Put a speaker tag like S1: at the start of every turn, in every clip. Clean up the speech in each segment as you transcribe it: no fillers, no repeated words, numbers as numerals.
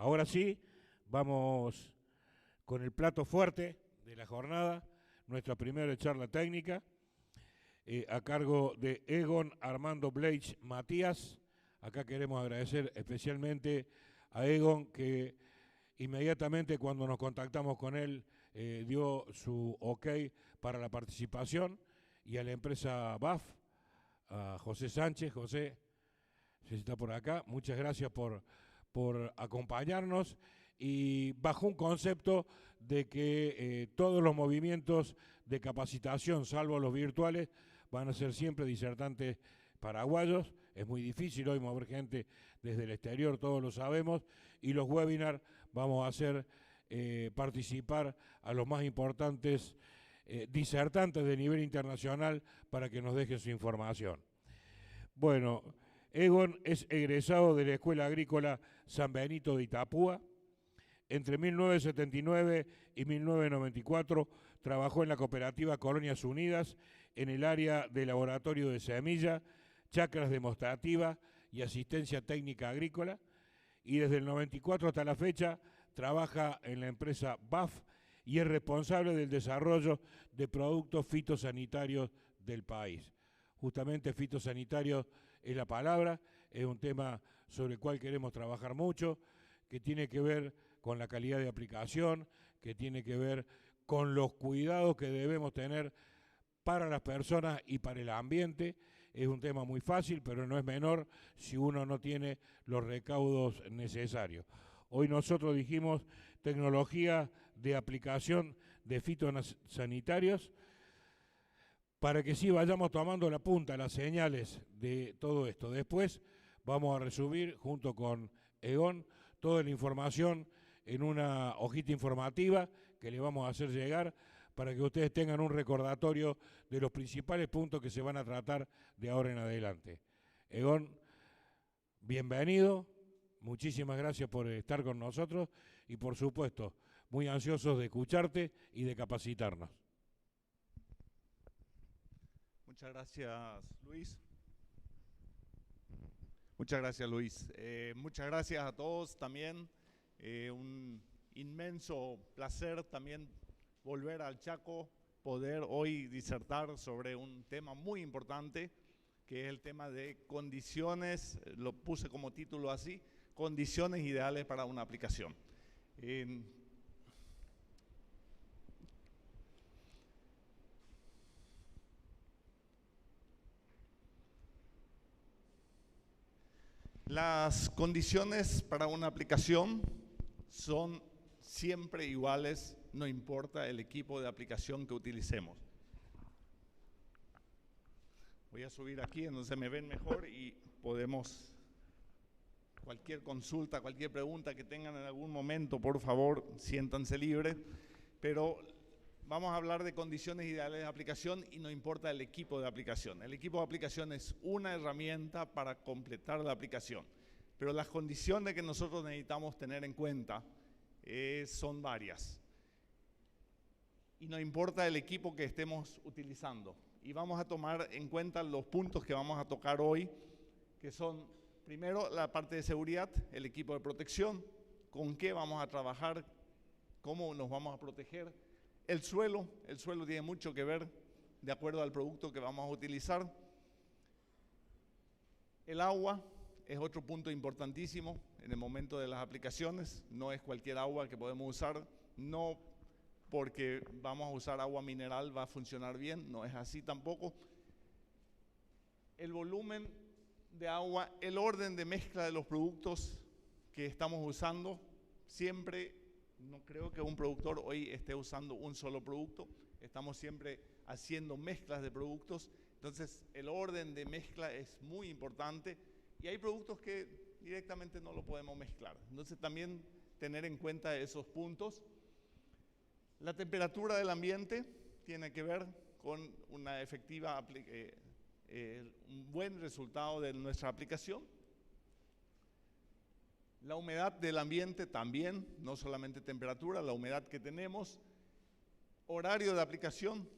S1: Ahora sí, vamos con el plato fuerte de la jornada, nuestra primera charla técnica, a cargo de Egon Armando Bleich Matías. Acá queremos agradecer especialmente a Egon, que inmediatamente cuando nos contactamos con él dio su ok para la participación, y a la empresa BAF, a José Sánchez. José, si está por acá, muchas gracias por acompañarnos, y bajo un concepto de que todos los movimientos de capacitación, salvo los virtuales, van a ser siempre disertantes paraguayos. Es muy difícil hoy mover gente desde el exterior, todos lo sabemos, y los webinars vamos a hacer participar a los más importantes disertantes de nivel internacional para que nos dejen su información. Bueno, Egon es egresado de la Escuela Agrícola San Benito de Itapúa. Entre 1979 y 1994 trabajó en la cooperativa Colonias Unidas en el área de laboratorio de semilla, chacras demostrativas y asistencia técnica agrícola, y desde el 94 hasta la fecha trabaja en la empresa BAF y es responsable del desarrollo de productos fitosanitarios del país. Justamente fitosanitarios es la palabra, es un tema sobre el cual queremos trabajar mucho, que tiene que ver con la calidad de aplicación, que tiene que ver con los cuidados que debemos tener para las personas y para el ambiente. Es un tema muy fácil, pero no es menor si uno no tiene los recaudos necesarios. Hoy nosotros dijimos tecnología de aplicación de fitosanitarios, para que sí vayamos tomando la punta, las señales de todo esto. Después vamos a resumir junto con Egon toda la información en una hojita informativa que le vamos a hacer llegar para que ustedes tengan un recordatorio de los principales puntos que se van a tratar de ahora en adelante. Egon, bienvenido, muchísimas gracias por estar con nosotros y por supuesto muy ansiosos de escucharte y de capacitarnos.
S2: Muchas gracias, Luis. Muchas gracias, Luis. Muchas gracias a todos también. Un inmenso placer también volver al Chaco, poder hoy disertar sobre un tema muy importante, que es el tema de condiciones, lo puse como título así, condiciones ideales para una aplicación. Las condiciones para una aplicación son siempre iguales, no importa el equipo de aplicación que utilicemos. Voy a subir aquí, entonces me ven mejor y podemos, cualquier consulta, cualquier pregunta que tengan en algún momento, por favor, siéntanse libres, pero vamos a hablar de condiciones ideales de aplicación y no importa el equipo de aplicación. El equipo de aplicación es una herramienta para completar la aplicación, pero las condiciones que nosotros necesitamos tener en cuenta son varias. Y no importa el equipo que estemos utilizando. Y vamos a tomar en cuenta los puntos que vamos a tocar hoy, que son, primero, la parte de seguridad, el equipo de protección, con qué vamos a trabajar, cómo nos vamos a proteger. El suelo tiene mucho que ver de acuerdo al producto que vamos a utilizar. El agua es otro punto importantísimo en el momento de las aplicaciones. No es cualquier agua que podemos usar, no porque vamos a usar agua mineral va a funcionar bien, no es así tampoco. El volumen de agua, el orden de mezcla de los productos que estamos usando, siempre. No creo que un productor hoy esté usando un solo producto, estamos siempre haciendo mezclas de productos, entonces el orden de mezcla es muy importante y hay productos que directamente no lo podemos mezclar, entonces también tener en cuenta esos puntos. La temperatura del ambiente tiene que ver con una efectiva, un buen resultado de nuestra aplicación. La humedad del ambiente también, no solamente temperatura, la humedad que tenemos. Horario de aplicación,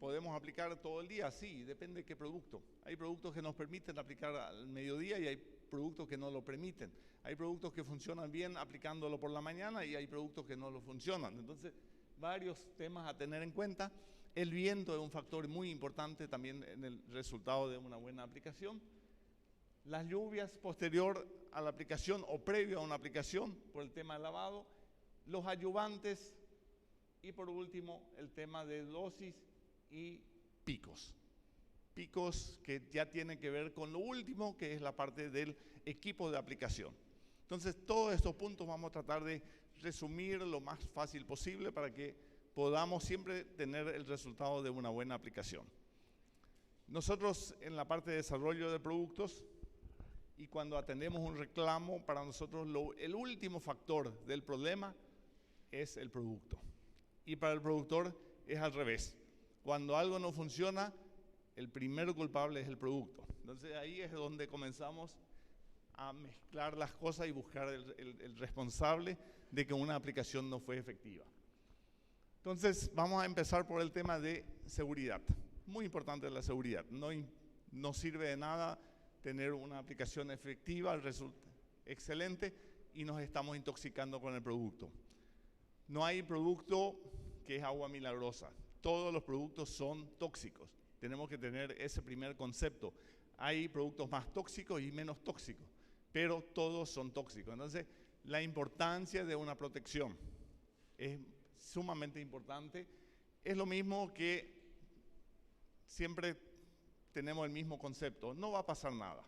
S2: podemos aplicar todo el día, sí, depende de qué producto. Hay productos que nos permiten aplicar al mediodía y hay productos que no lo permiten. Hay productos que funcionan bien aplicándolo por la mañana y hay productos que no lo funcionan. Entonces, varios temas a tener en cuenta. El viento es un factor muy importante también en el resultado de una buena aplicación. Las lluvias posterior a la aplicación o previo a una aplicación por el tema del lavado. Los ayudantes y por último el tema de dosis y picos. Picos que ya tienen que ver con lo último, que es la parte del equipo de aplicación. Entonces, todos estos puntos vamos a tratar de resumir lo más fácil posible para que podamos siempre tener el resultado de una buena aplicación. Nosotros en la parte de desarrollo de productos y cuando atendemos un reclamo, para nosotros el último factor del problema es el producto. Y para el productor es al revés. Cuando algo no funciona, el primer culpable es el producto. Entonces ahí es donde comenzamos a mezclar las cosas y buscar el responsable de que una aplicación no fue efectiva. Entonces vamos a empezar por el tema de seguridad. Muy importante la seguridad. No sirve de nada tener una aplicación efectiva, resulta excelente y nos estamos intoxicando con el producto. No hay producto que es agua milagrosa. Todos los productos son tóxicos. Tenemos que tener ese primer concepto. Hay productos más tóxicos y menos tóxicos, pero todos son tóxicos. Entonces, la importancia de una protección es sumamente importante. Es lo mismo que siempre tenemos el mismo concepto. No va a pasar nada.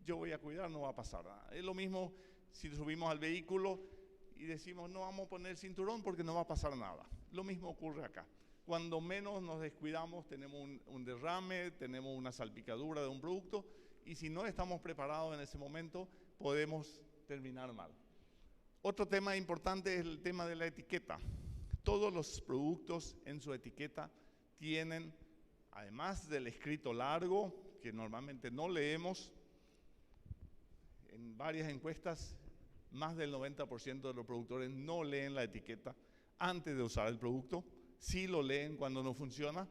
S2: Yo voy a cuidar, no va a pasar nada. Es lo mismo si subimos al vehículo y decimos no vamos a poner cinturón porque no va a pasar nada. Lo mismo ocurre acá. Cuando menos nos descuidamos tenemos un derrame, tenemos una salpicadura de un producto y si no estamos preparados en ese momento podemos terminar mal. Otro tema importante es el tema de la etiqueta. Todos los productos en su etiqueta tienen, además del escrito largo, que normalmente no leemos, en varias encuestas más del 90% de los productores no leen la etiqueta antes de usar el producto. Sí lo leen cuando no funciona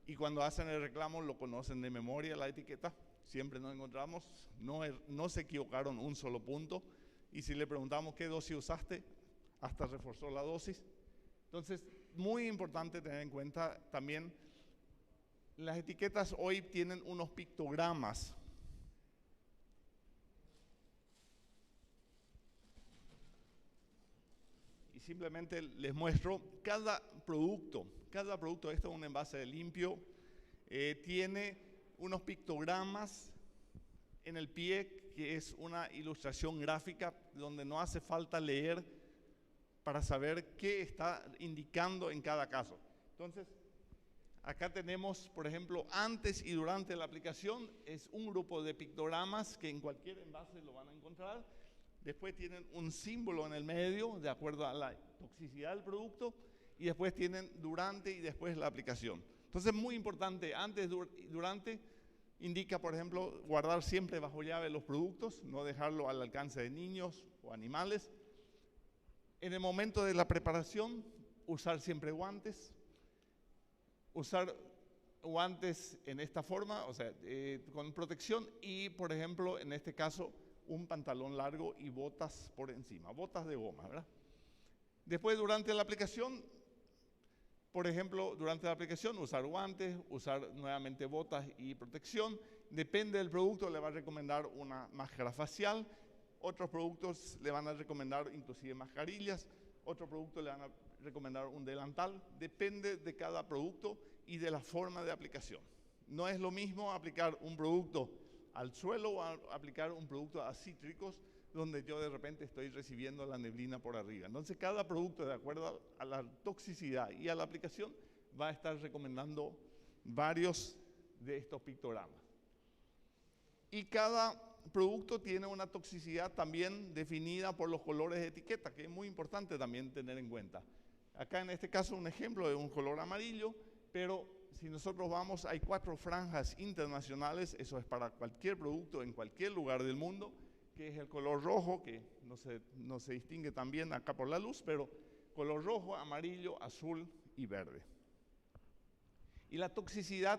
S2: y cuando hacen el reclamo lo conocen de memoria la etiqueta. Siempre nos encontramos, no se equivocaron un solo punto y si le preguntamos qué dosis usaste, hasta reforzó la dosis. Entonces, muy importante tener en cuenta también, las etiquetas hoy tienen unos pictogramas. Y simplemente les muestro cada producto, esto es un envase de limpio, tiene unos pictogramas en el pie que es una ilustración gráfica donde no hace falta leer para saber qué está indicando en cada caso. Entonces, acá tenemos, por ejemplo, antes y durante la aplicación, es un grupo de pictogramas que en cualquier envase lo van a encontrar. Después tienen un símbolo en el medio, de acuerdo a la toxicidad del producto, y después tienen durante y después la aplicación. Entonces, muy importante, antes y durante, indica, por ejemplo, guardar siempre bajo llave los productos, no dejarlo al alcance de niños o animales. En el momento de la preparación, usar siempre guantes. Usar guantes en esta forma, o sea, con protección y, por ejemplo, en este caso, un pantalón largo y botas por encima, botas de goma, ¿verdad? Después, durante la aplicación, por ejemplo, durante la aplicación, usar guantes, usar nuevamente botas y protección. Depende del producto, le va a recomendar una máscara facial. Otros productos le van a recomendar inclusive mascarillas. Otros productos le van a recomendar un delantal. Depende de cada producto y de la forma de aplicación. No es lo mismo aplicar un producto al suelo o aplicar un producto a cítricos donde yo de repente estoy recibiendo la neblina por arriba. Entonces cada producto, de acuerdo a la toxicidad y a la aplicación, va a estar recomendando varios de estos pictogramas. Y cada producto tiene una toxicidad también definida por los colores de etiqueta, que es muy importante también tener en cuenta. Acá en este caso un ejemplo de un color amarillo, pero si nosotros vamos, hay 4 franjas internacionales, eso es para cualquier producto en cualquier lugar del mundo, que es el color rojo, que no se distingue tan bien acá por la luz, pero color rojo, amarillo, azul y verde. Y la toxicidad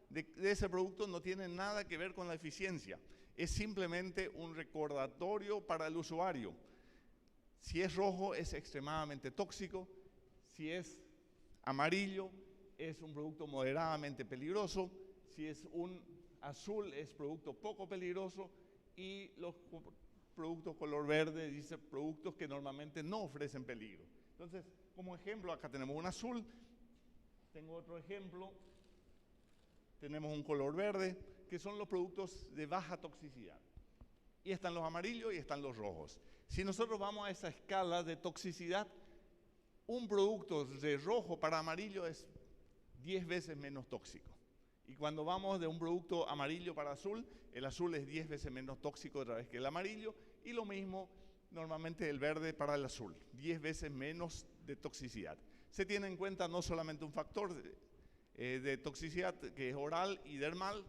S2: de ese producto no tiene nada que ver con la eficiencia. Es simplemente un recordatorio para el usuario. Si es rojo es extremadamente tóxico, si es amarillo es un producto moderadamente peligroso, si es un azul es producto poco peligroso y los productos color verde dice productos que normalmente no ofrecen peligro. Entonces, como ejemplo, acá tenemos un azul, tengo otro ejemplo, tenemos un color verde, que son los productos de baja toxicidad. Y están los amarillos y están los rojos. Si nosotros vamos a esa escala de toxicidad, un producto de rojo para amarillo es 10 veces menos tóxico. Y cuando vamos de un producto amarillo para azul, el azul es 10 veces menos tóxico otra vez que el amarillo, y lo mismo normalmente el verde para el azul, 10 veces menos de toxicidad. Se tiene en cuenta no solamente un factor de toxicidad que es oral y dermal,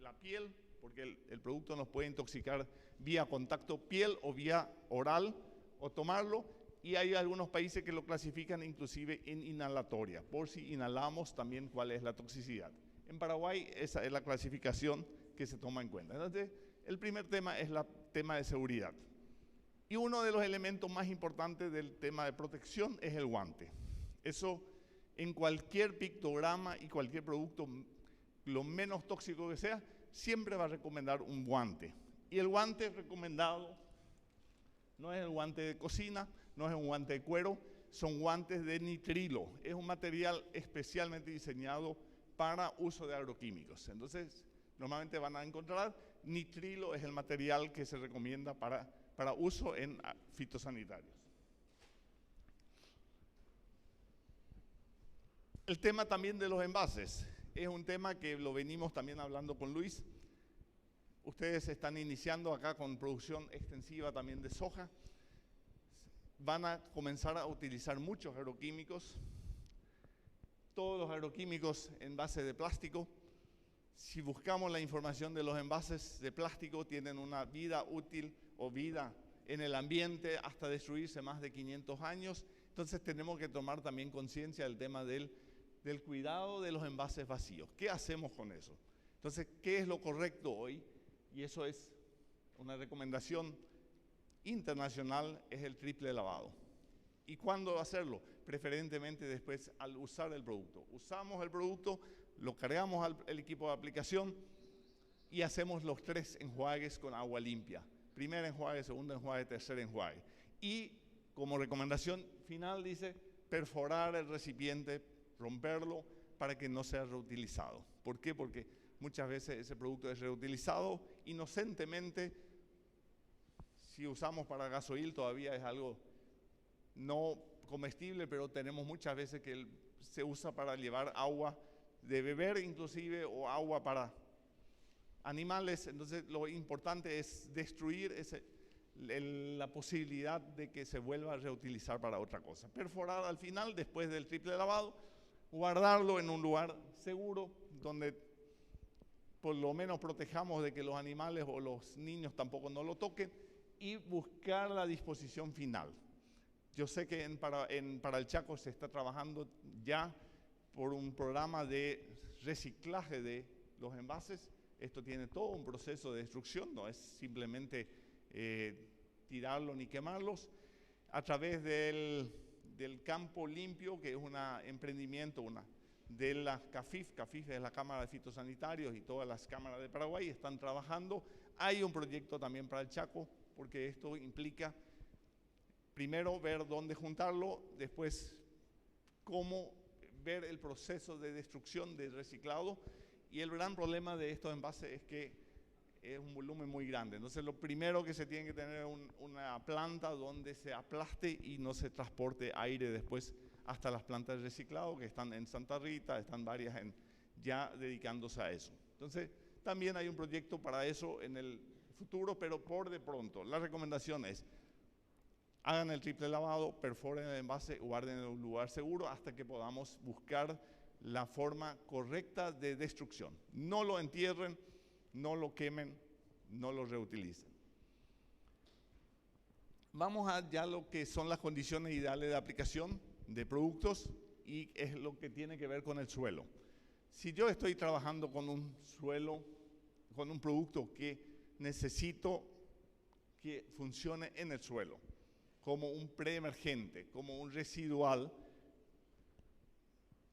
S2: la piel, porque el producto nos puede intoxicar vía contacto piel o vía oral, o tomarlo, y hay algunos países que lo clasifican inclusive en inhalatoria, por si inhalamos también cuál es la toxicidad. En Paraguay esa es la clasificación que se toma en cuenta. Entonces, el primer tema es el tema de seguridad. Y uno de los elementos más importantes del tema de protección es el guante. Eso en cualquier pictograma y cualquier producto, lo menos tóxico que sea, siempre va a recomendar un guante. Y el guante recomendado no es el guante de cocina, no es un guante de cuero, son guantes de nitrilo. Es un material especialmente diseñado para uso de agroquímicos. Entonces, normalmente van a encontrar nitrilo es el material que se recomienda para uso en fitosanitarios. El tema también de los envases es un tema que lo venimos también hablando con Luis. Ustedes están iniciando acá con producción extensiva también de soja. Van a comenzar a utilizar muchos agroquímicos. Todos los agroquímicos en base de plástico. Si buscamos la información de los envases de plástico, tienen una vida útil o vida en el ambiente hasta destruirse más de 500 años. Entonces tenemos que tomar también conciencia del tema del cuidado de los envases vacíos. ¿Qué hacemos con eso? Entonces, ¿qué es lo correcto hoy? Y eso es una recomendación internacional, es el triple lavado. ¿Y cuándo hacerlo? Preferentemente después al usar el producto. Usamos el producto, lo cargamos al equipo de aplicación y hacemos los 3 enjuagues con agua limpia. Primer enjuague, segundo enjuague, tercer enjuague. Y como recomendación final dice, perforar el recipiente, romperlo para que no sea reutilizado. ¿Por qué? Porque muchas veces ese producto es reutilizado inocentemente. Si usamos para gasoil todavía es algo no comestible, pero tenemos muchas veces que se usa para llevar agua de beber inclusive o agua para animales. Entonces lo importante es destruir la posibilidad de que se vuelva a reutilizar para otra cosa. Perforar al final, después del triple lavado, guardarlo en un lugar seguro donde por lo menos protejamos de que los animales o los niños tampoco no lo toquen y buscar la disposición final. Yo sé que para el Chaco se está trabajando ya por un programa de reciclaje de los envases. Esto tiene todo un proceso de destrucción, no es simplemente tirarlo ni quemarlos. A través del Campo Limpio, que es un emprendimiento de la CAFIF es la Cámara de Fitosanitarios y todas las cámaras de Paraguay están trabajando. Hay un proyecto también para el Chaco, porque esto implica primero ver dónde juntarlo, después cómo ver el proceso de destrucción del reciclado. Y el gran problema de estos envases es que es un volumen muy grande. Entonces lo primero que se tiene que tener es una planta donde se aplaste y no se transporte aire después hasta las plantas de reciclado que están en Santa Rita, están varias ya dedicándose a eso. Entonces también hay un proyecto para eso en el futuro, pero por de pronto la recomendación es hagan el triple lavado, perforen el envase, guarden en un lugar seguro hasta que podamos buscar la forma correcta de destrucción. No lo entierren, no lo quemen, no lo reutilicen. Vamos a ya lo que son las condiciones ideales de aplicación de productos y es lo que tiene que ver con el suelo. Si yo estoy trabajando con un suelo, con un producto que necesito que funcione en el suelo, como un preemergente, como un residual.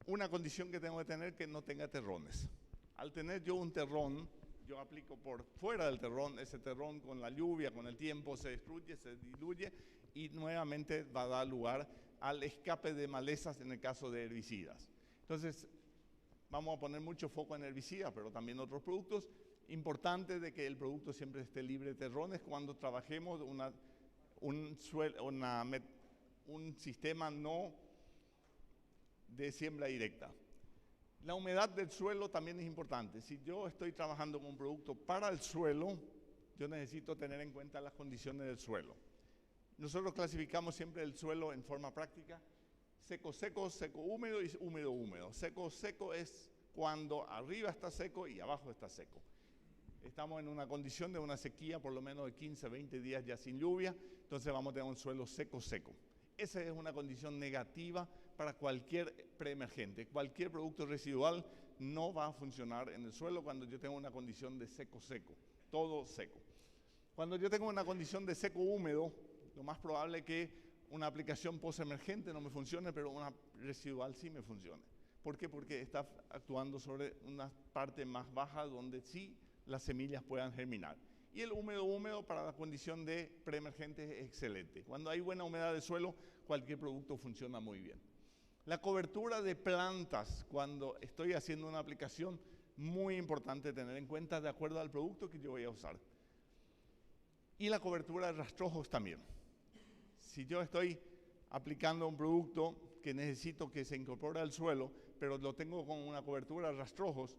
S2: Una condición que tengo que tener que no tenga terrones. Al tener yo un terrón, yo aplico por fuera del terrón, ese terrón con la lluvia, con el tiempo se destruye, se diluye y nuevamente va a dar lugar al escape de malezas en el caso de herbicidas. Entonces, vamos a poner mucho foco en herbicidas, pero también otros productos. Importante de que el producto siempre esté libre de terrones cuando trabajemos un sistema no de siembra directa. La humedad del suelo también es importante. Si yo estoy trabajando con un producto para el suelo, yo necesito tener en cuenta las condiciones del suelo. Nosotros clasificamos siempre el suelo en forma práctica: seco-seco, seco-húmedo y húmedo-húmedo. Seco-seco es cuando arriba está seco y abajo está seco. Estamos en una condición de una sequía por lo menos de 15, 20 días ya sin lluvia, entonces vamos a tener un suelo seco-seco. Esa es una condición negativa para cualquier preemergente. Cualquier producto residual no va a funcionar en el suelo cuando yo tengo una condición de seco-seco, todo seco. Cuando yo tengo una condición de seco-húmedo, lo más probable es que una aplicación postemergente no me funcione, pero una residual sí me funcione. ¿Por qué? Porque está actuando sobre una parte más baja donde sí las semillas puedan germinar. Y el húmedo para la condición de preemergente es excelente. Cuando hay buena humedad de suelo, cualquier producto funciona muy bien. La cobertura de plantas, cuando estoy haciendo una aplicación, muy importante tener en cuenta de acuerdo al producto que yo voy a usar. Y la cobertura de rastrojos también. Si yo estoy aplicando un producto que necesito que se incorpore al suelo, pero lo tengo con una cobertura de rastrojos,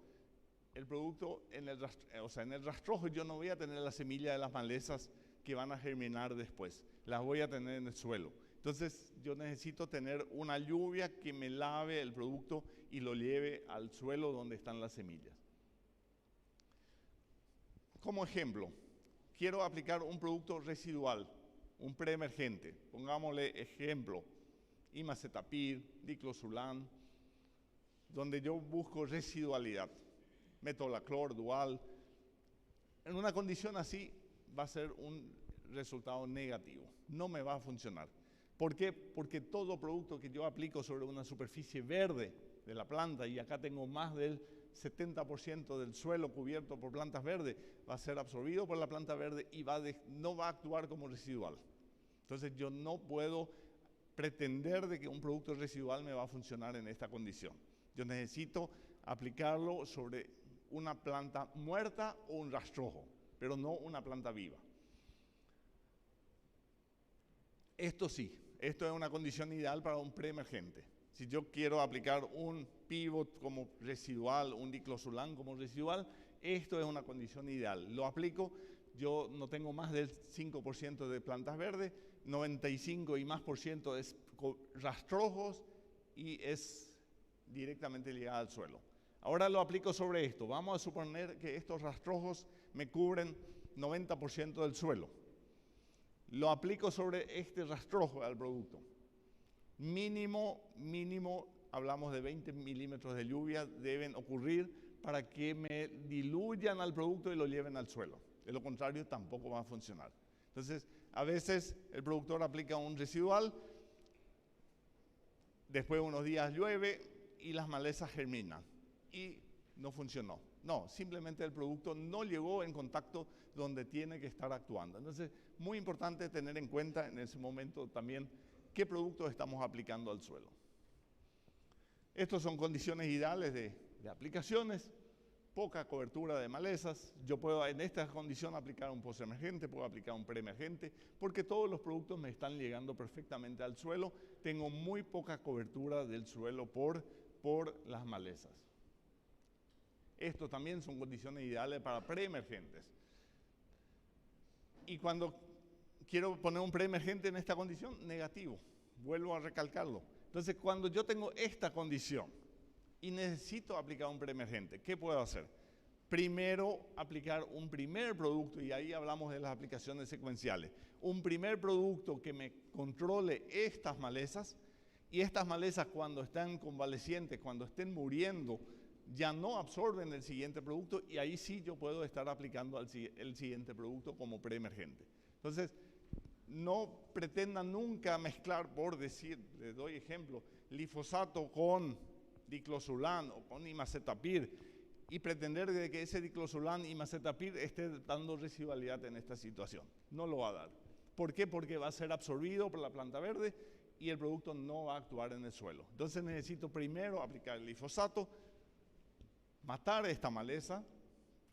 S2: el producto en el rastrojo yo no voy a tener la semilla de las malezas que van a germinar después, las voy a tener en el suelo. Entonces yo necesito tener una lluvia que me lave el producto y lo lleve al suelo donde están las semillas. Como ejemplo, quiero aplicar un producto residual, un preemergente. Pongámosle ejemplo, imacetapir, diclosulan, donde yo busco residualidad. Metolaclor, dual. En una condición así va a ser un resultado negativo, no me va a funcionar. ¿Por qué? Porque todo producto que yo aplico sobre una superficie verde de la planta, y acá tengo más del 70% del suelo cubierto por plantas verdes, va a ser absorbido por la planta verde y no va a actuar como residual. Entonces yo no puedo pretender de que un producto residual me va a funcionar en esta condición. Yo necesito aplicarlo sobre una planta muerta o un rastrojo, pero no una planta viva. Esto sí, esto es una condición ideal para un preemergente. Si yo quiero aplicar un pivot como residual, un diclosulan como residual, esto es una condición ideal. Lo aplico, yo no tengo más del 5% de plantas verdes, 95 y más % es rastrojos y es directamente ligada al suelo. Ahora lo aplico sobre esto. Vamos a suponer que estos rastrojos me cubren 90% del suelo. Lo aplico sobre este rastrojo al producto. Mínimo, hablamos de 20 milímetros de lluvia, deben ocurrir para que me diluyan al producto y lo lleven al suelo. De lo contrario, tampoco va a funcionar. Entonces, a veces el productor aplica un residual, después de unos días llueve y las malezas germinan. Y no funcionó. No, simplemente el producto no llegó en contacto donde tiene que estar actuando. Entonces, muy importante tener en cuenta en ese momento también qué producto estamos aplicando al suelo. Estas son condiciones ideales de aplicaciones, poca cobertura de malezas. Yo puedo en esta condición aplicar un postemergente, puedo aplicar un preemergente, porque todos los productos me están llegando perfectamente al suelo. Tengo muy poca cobertura del suelo por las malezas. Estos también son condiciones ideales para preemergentes. Y cuando quiero poner un preemergente en esta condición, negativo. Vuelvo a recalcarlo. Entonces, cuando yo tengo esta condición y necesito aplicar un preemergente, ¿qué puedo hacer? Primero, aplicar un primer producto, y ahí hablamos de las aplicaciones secuenciales. Un primer producto que me controle estas malezas, y estas malezas cuando están convalecientes, cuando estén muriendo ya no absorben el siguiente producto y ahí sí yo puedo estar aplicando el siguiente producto como preemergente. Entonces, no pretendan nunca mezclar, por decir, les doy ejemplo, glifosato con diclosulan o con imacetapir y pretender de que ese diclosulan y imacetapir esté dando residualidad en esta situación. No lo va a dar. ¿Por qué? Porque va a ser absorbido por la planta verde y el producto no va a actuar en el suelo. Entonces necesito primero aplicar el glifosato, matar esta maleza.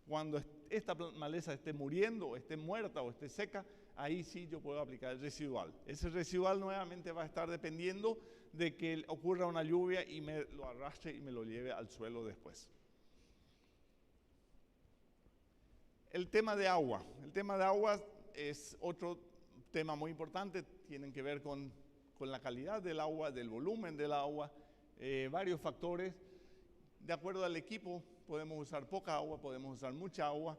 S2: Cuando esta maleza esté muriendo, o esté muerta o esté seca, ahí sí yo puedo aplicar el residual. Ese residual nuevamente va a estar dependiendo de que ocurra una lluvia y me lo arrastre y me lo lleve al suelo después. El tema de agua. El tema de agua es otro tema muy importante. Tienen que ver con la calidad del agua, del volumen del agua, varios factores. De acuerdo al equipo, podemos usar poca agua, podemos usar mucha agua.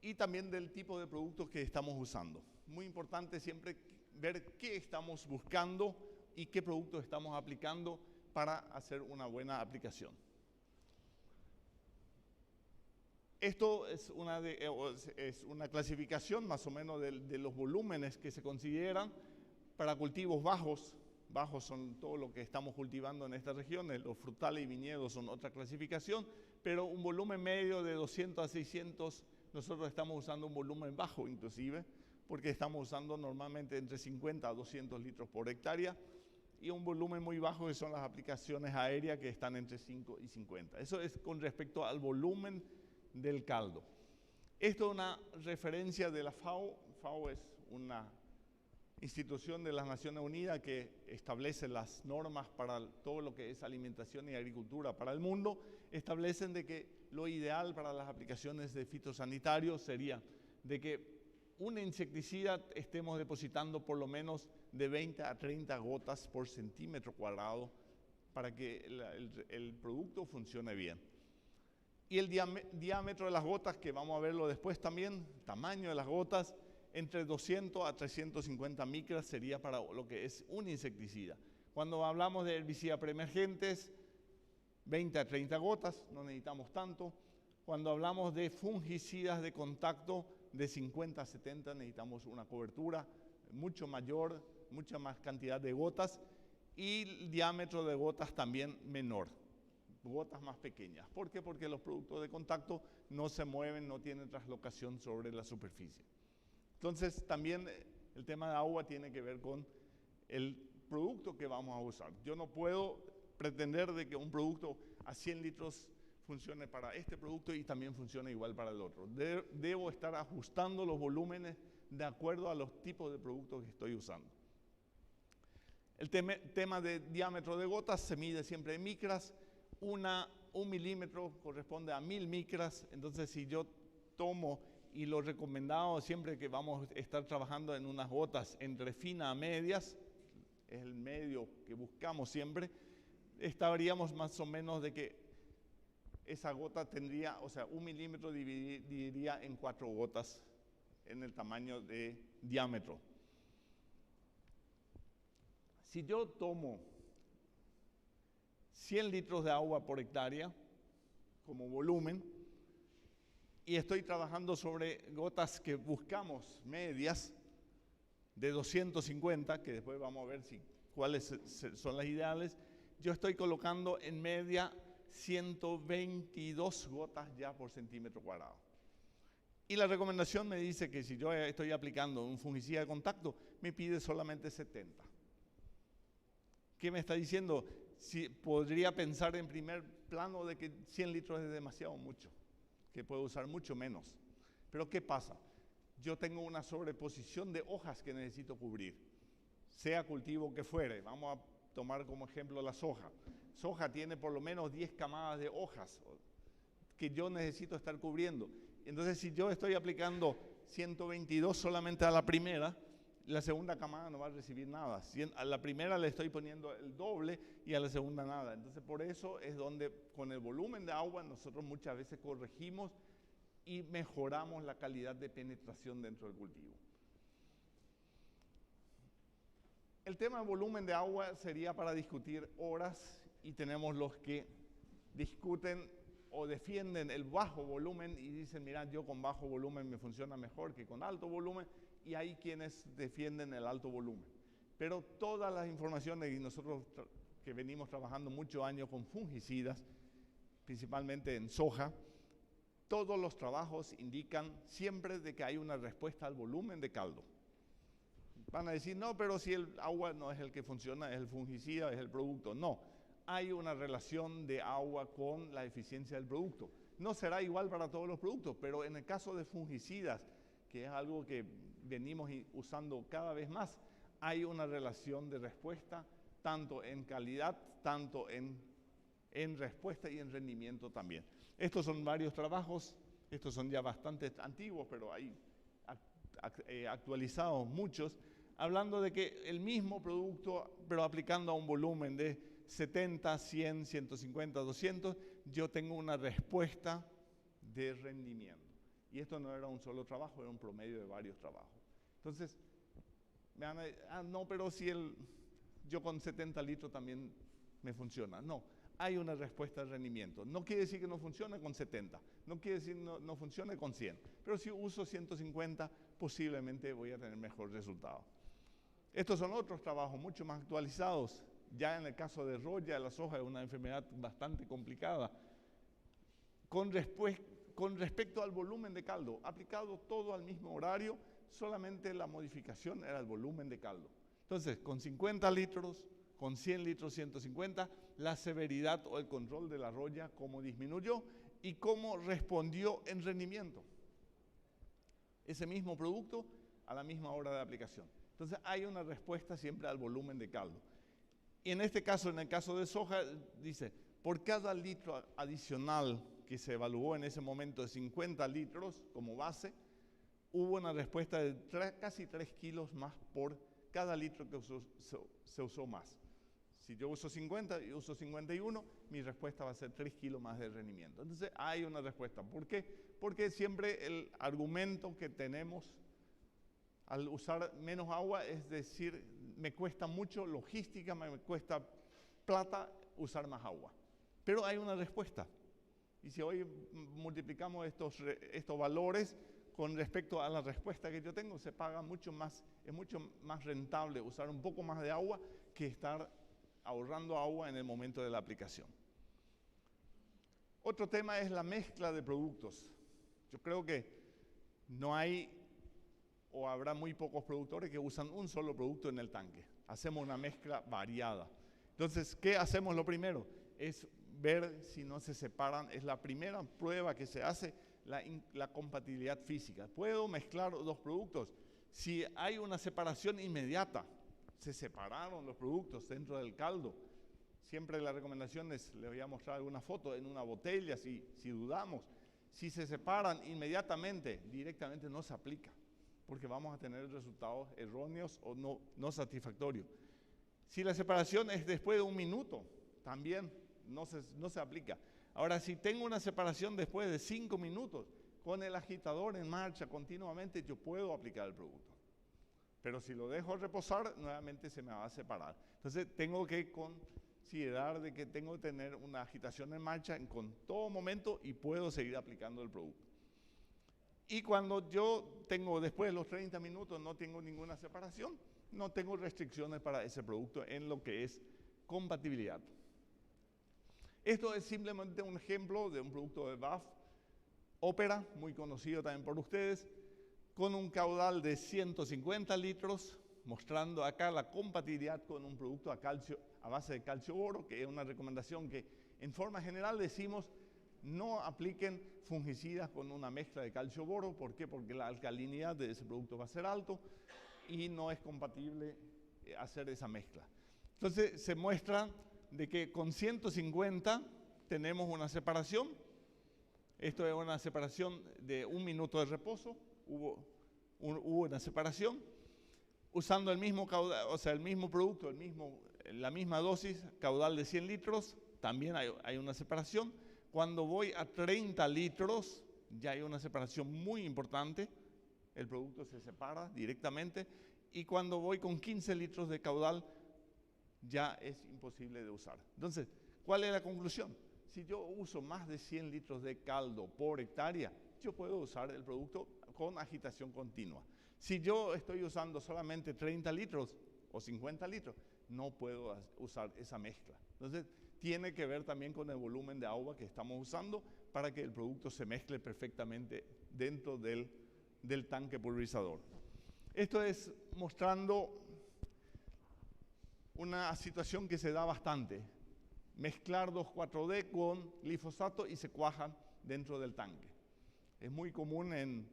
S2: Y también del tipo de productos que estamos usando. Muy importante siempre ver qué estamos buscando y qué productos estamos aplicando para hacer una buena aplicación. Esto es una clasificación más o menos de los volúmenes que se consideran para cultivos bajos. Bajos son todo lo que estamos cultivando en esta región, los frutales y viñedos son otra clasificación, pero un volumen medio de 200 a 600, nosotros estamos usando un volumen bajo inclusive, porque estamos usando normalmente entre 50 a 200 litros por hectárea, y un volumen muy bajo que son las aplicaciones aéreas que están entre 5 y 50. Eso es con respecto al volumen del caldo. Esto es una referencia de la FAO. FAO es una institución de las Naciones Unidas que establece las normas para todo lo que es alimentación y agricultura para el mundo. Establecen de que lo ideal para las aplicaciones de fitosanitarios sería de que un insecticida estemos depositando por lo menos de 20 a 30 gotas por centímetro cuadrado para que el producto funcione bien. Y el diámetro de las gotas, que vamos a verlo después también, tamaño de las gotas, entre 200 a 350 micras sería para lo que es un insecticida. Cuando hablamos de herbicidas preemergentes, 20 a 30 gotas, no necesitamos tanto. Cuando hablamos de fungicidas de contacto, de 50 a 70 necesitamos una cobertura mucho mayor, mucha más cantidad de gotas y el diámetro de gotas también menor, gotas más pequeñas. ¿Por qué? Porque los productos de contacto no se mueven, no tienen traslocación sobre la superficie. Entonces también el tema de agua tiene que ver con el producto que vamos a usar. Yo no puedo pretender de que un producto a 100 litros funcione para este producto y también funcione igual para el otro. Debo estar ajustando los volúmenes de acuerdo a los tipos de productos que estoy usando. El tema de diámetro de gotas se mide siempre en micras. Un milímetro corresponde a 1000 micras. Entonces, si yo tomo, y lo recomendado siempre que vamos a estar trabajando en unas gotas entre finas a medias, es el medio que buscamos siempre, estaríamos más o menos de que esa gota tendría, o sea, 1 milímetro dividiría en 4 gotas en el tamaño de diámetro. Si yo tomo 100 litros de agua por hectárea como volumen y estoy trabajando sobre gotas que buscamos medias de 250, que después vamos a ver cuáles son las ideales, yo estoy colocando en media 122 gotas ya por centímetro cuadrado. Y la recomendación me dice que si yo estoy aplicando un fungicida de contacto, me pide solamente 70. ¿Qué me está diciendo? Si podría pensar en primer plano de que 100 litros es demasiado mucho, que puedo usar mucho menos. Pero ¿qué pasa? Yo tengo una sobreposición de hojas que necesito cubrir, sea cultivo que fuere. Vamos a tomar como ejemplo la soja. Soja tiene por lo menos 10 camadas de hojas que yo necesito estar cubriendo. Entonces, si yo estoy aplicando 122 solamente a la primera, la segunda camada no va a recibir nada. A la primera le estoy poniendo el doble y a la segunda nada. Entonces, por eso es donde con el volumen de agua nosotros muchas veces corregimos y mejoramos la calidad de penetración dentro del cultivo. El tema de volumen de agua sería para discutir horas y tenemos los que discuten o defienden el bajo volumen y dicen, mira, yo con bajo volumen me funciona mejor que con alto volumen, y hay quienes defienden el alto volumen. Pero todas las informaciones, y nosotros que venimos trabajando muchos años con fungicidas, principalmente en soja, todos los trabajos indican siempre de que hay una respuesta al volumen de caldo. Van a decir, no, pero si el agua no es el que funciona, es el fungicida, es el producto. No, hay una relación de agua con la eficiencia del producto. No será igual para todos los productos, pero en el caso de fungicidas, que es algo que venimos usando cada vez más, hay una relación de respuesta, tanto en calidad, tanto en respuesta y en rendimiento también. Estos son varios trabajos, estos son ya bastante antiguos, pero hay actualizados muchos, hablando de que el mismo producto, pero aplicando a un volumen de 70, 100, 150, 200, yo tengo una respuesta de rendimiento. Y esto no era un solo trabajo, era un promedio de varios trabajos. Entonces, me van a decir, no, pero si yo con 70 litros también me funciona. No, hay una respuesta de rendimiento. No quiere decir que no funcione con 70, no quiere decir que no funcione con 100, pero si uso 150, posiblemente voy a tener mejor resultado. Estos son otros trabajos mucho más actualizados. Ya en el caso de roya, la soja es una enfermedad bastante complicada. Con respecto al volumen de caldo, aplicado todo al mismo horario, solamente la modificación era el volumen de caldo. Entonces, con 50 litros, con 100 litros, 150, la severidad o el control de la roya, cómo disminuyó y cómo respondió en rendimiento. Ese mismo producto a la misma hora de aplicación. Entonces, hay una respuesta siempre al volumen de caldo. Y en este caso, en el caso de soja, dice, por cada litro adicional que se evaluó en ese momento de 50 litros como base, hubo una respuesta de casi 3 kilos más por cada litro que se usó más. Si yo uso 50 y uso 51, mi respuesta va a ser 3 kilos más de rendimiento. Entonces hay una respuesta. ¿Por qué? Porque siempre el argumento que tenemos al usar menos agua es decir, me cuesta mucho logística, me cuesta plata usar más agua. Pero hay una respuesta. Y si hoy multiplicamos estos valores con respecto a la respuesta que yo tengo, se paga mucho más, es mucho más rentable usar un poco más de agua que estar ahorrando agua en el momento de la aplicación. Otro tema es la mezcla de productos. Yo creo que no hay o habrá muy pocos productores que usan un solo producto en el tanque. Hacemos una mezcla variada. Entonces, ¿qué hacemos? Lo primero es ver si no se separan. Es la primera prueba que se hace, la compatibilidad física. ¿Puedo mezclar dos productos? Si hay una separación inmediata, se separaron los productos dentro del caldo. Siempre la recomendación es, les voy a mostrar alguna foto en una botella, si dudamos. Si se separan inmediatamente, directamente no se aplica, porque vamos a tener resultados erróneos o no satisfactorios. Si la separación es después de 1 minuto, también no se aplica. Ahora, si tengo una separación después de 5 minutos, con el agitador en marcha continuamente, yo puedo aplicar el producto. Pero si lo dejo reposar, nuevamente se me va a separar. Entonces, tengo que considerar de que tengo que tener una agitación en marcha con todo momento y puedo seguir aplicando el producto. Y cuando yo tengo, después de los 30 minutos, no tengo ninguna separación, no tengo restricciones para ese producto en lo que es compatibilidad. Esto es simplemente un ejemplo de un producto de BASF, Opera, muy conocido también por ustedes, con un caudal de 150 litros, mostrando acá la compatibilidad con un producto a base de calcio-boro, que es una recomendación que en forma general decimos no apliquen fungicidas con una mezcla de calcio-boro. ¿Por qué? Porque la alcalinidad de ese producto va a ser alto y no es compatible hacer esa mezcla. Entonces se muestra de que con 150 tenemos una separación. Esto es una separación de 1 minuto de reposo. Hubo una separación. Usando el mismo caudal, o sea, el mismo producto, la misma dosis, caudal de 100 litros, también hay una separación. Cuando voy a 30 litros, ya hay una separación muy importante. El producto se separa directamente. Y cuando voy con 15 litros de caudal, ya es imposible de usar. Entonces, ¿cuál es la conclusión? Si yo uso más de 100 litros de caldo por hectárea, yo puedo usar el producto con agitación continua. Si yo estoy usando solamente 30 litros o 50 litros, no puedo usar esa mezcla. Entonces, tiene que ver también con el volumen de agua que estamos usando para que el producto se mezcle perfectamente dentro del tanque pulverizador. Esto es mostrando una situación que se da bastante. Mezclar 2,4-D con glifosato y se cuajan dentro del tanque. Es muy común,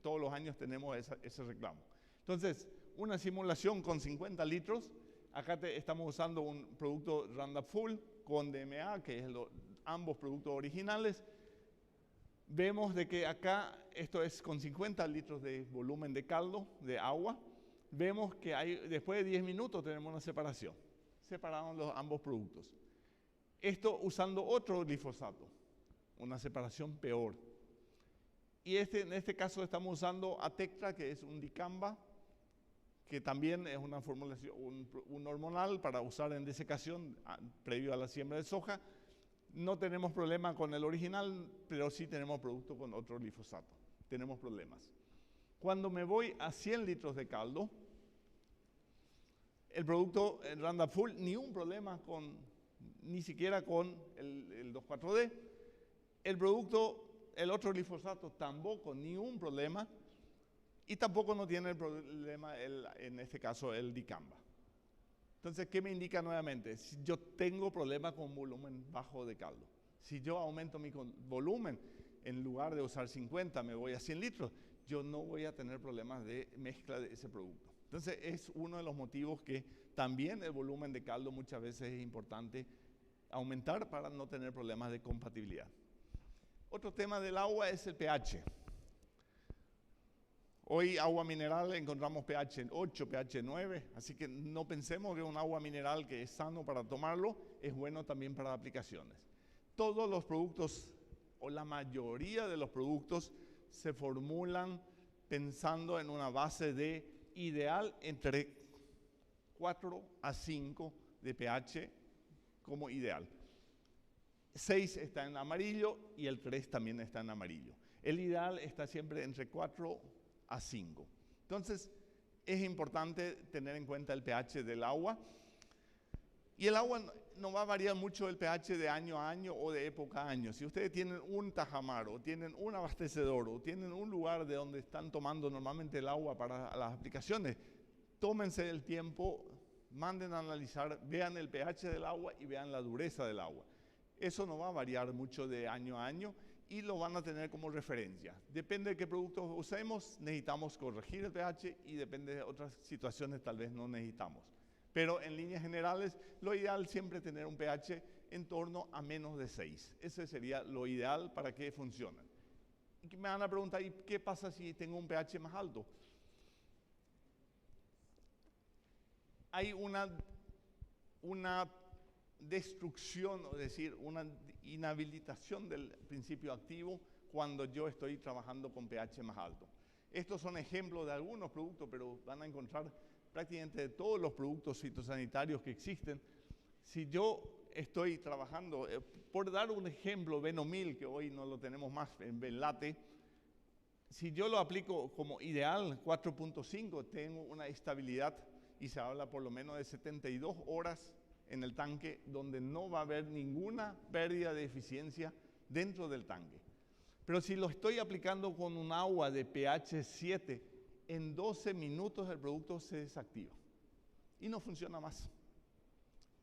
S2: todos los años tenemos ese reclamo. Entonces, una simulación con 50 litros, acá estamos usando un producto Roundup Full con DMA, que es ambos productos originales. Vemos de que acá, esto es con 50 litros de volumen de caldo, de agua, vemos que después de 10 minutos tenemos una separación. Separamos ambos productos. Esto usando otro glifosato, una separación peor. Y en este caso estamos usando Atectra, que es un dicamba, que también es una formulación, un hormonal para usar en desecación previo a la siembra de soja. No tenemos problema con el original, pero sí tenemos producto con otro glifosato. Tenemos problemas. Cuando me voy a 100 litros de caldo, el producto Roundup Full, ni un problema ni siquiera con el 2,4-D. El producto, el otro glifosato, tampoco, ni un problema. Y tampoco no tiene el problema, en este caso, el dicamba. Entonces, ¿qué me indica nuevamente? Si yo tengo problema con volumen bajo de caldo. Si yo aumento mi volumen, en lugar de usar 50, me voy a 100 litros, yo no voy a tener problemas de mezcla de ese producto. Entonces, es uno de los motivos que también el volumen de caldo muchas veces es importante aumentar para no tener problemas de compatibilidad. Otro tema del agua es el pH. Hoy agua mineral encontramos pH 8, pH 9, así que no pensemos que un agua mineral que es sano para tomarlo es bueno también para aplicaciones. Todos los productos, o la mayoría de los productos, se formulan pensando en una base de ideal entre 4 a 5 de pH como ideal. 6 está en amarillo y el 3 también está en amarillo. El ideal está siempre entre 4 a 5. Entonces, es importante tener en cuenta el pH del agua. Y el agua no va a variar mucho el pH de año a año o de época a año. Si ustedes tienen un tajamar o tienen un abastecedor o tienen un lugar de donde están tomando normalmente el agua para las aplicaciones, tómense el tiempo, manden a analizar, vean el pH del agua y vean la dureza del agua. Eso no va a variar mucho de año a año y lo van a tener como referencia. Depende de qué productos usemos, necesitamos corregir el pH y depende de otras situaciones tal vez no necesitamos. Pero en líneas generales, lo ideal siempre es tener un pH en torno a menos de 6. Ese sería lo ideal para que funcione. Y me van a preguntar, ¿y qué pasa si tengo un pH más alto? Hay una destrucción, es decir, una inhabilitación del principio activo cuando yo estoy trabajando con pH más alto. Estos son ejemplos de algunos productos, pero van a encontrar prácticamente de todos los productos fitosanitarios que existen. Si yo estoy trabajando, por dar un ejemplo, Venomil, que hoy no lo tenemos más en Benlate, si yo lo aplico como ideal 4.5, tengo una estabilidad y se habla por lo menos de 72 horas en el tanque donde no va a haber ninguna pérdida de eficiencia dentro del tanque. Pero si lo estoy aplicando con un agua de pH 7, en 12 minutos el producto se desactiva y no funciona más.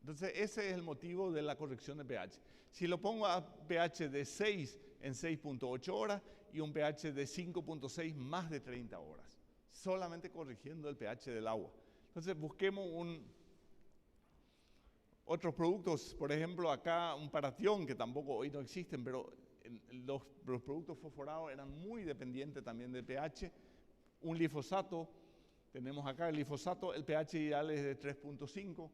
S2: Entonces ese es el motivo de la corrección de pH. Si lo pongo a pH de 6 en 6.8 horas y un pH de 5.6 más de 30 horas, solamente corrigiendo el pH del agua. Entonces busquemos otros productos, por ejemplo acá un Paratión, que tampoco hoy no existen, pero los productos fosforados eran muy dependientes también del pH. Un glifosato, tenemos acá el glifosato, el pH ideal es de 3.5,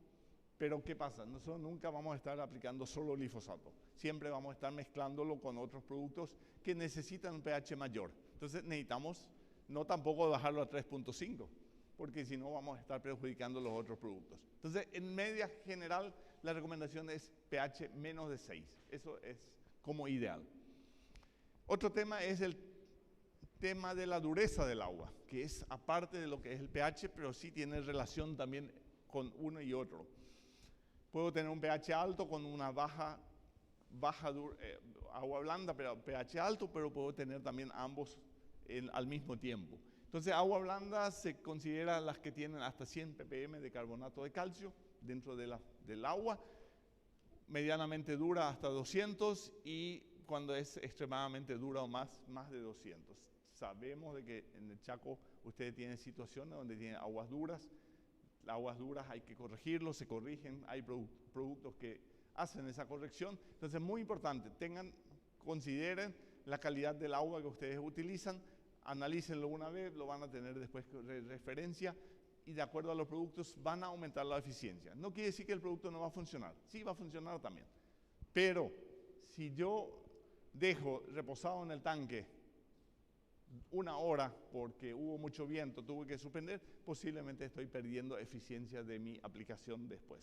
S2: pero ¿qué pasa? Nosotros nunca vamos a estar aplicando solo glifosato, siempre vamos a estar mezclándolo con otros productos que necesitan un pH mayor. Entonces necesitamos no tampoco bajarlo a 3.5, porque si no vamos a estar perjudicando los otros productos. Entonces, en media general, la recomendación es pH menos de 6. Eso es como ideal. Otro tema es el tema de la dureza del agua, que es aparte de lo que es el pH, pero sí tiene relación también con uno y otro. Puedo tener un pH alto con una agua blanda, pero pH alto, pero puedo tener también ambos al mismo tiempo. Entonces, agua blanda se considera las que tienen hasta 100 ppm de carbonato de calcio dentro del agua, medianamente dura hasta 200 y cuando es extremadamente dura o más de 200. Sabemos de que en el Chaco ustedes tienen situaciones donde tienen aguas duras. Las aguas duras hay que corregirlos, se corrigen, hay productos que hacen esa corrección. Entonces, muy importante, consideren la calidad del agua que ustedes utilizan, analícenlo una vez, lo van a tener después de referencia y de acuerdo a los productos van a aumentar la eficiencia. No quiere decir que el producto no va a funcionar, sí va a funcionar también. Pero si yo dejo reposado en el tanque una hora porque hubo mucho viento, tuve que suspender, posiblemente estoy perdiendo eficiencia de mi aplicación después.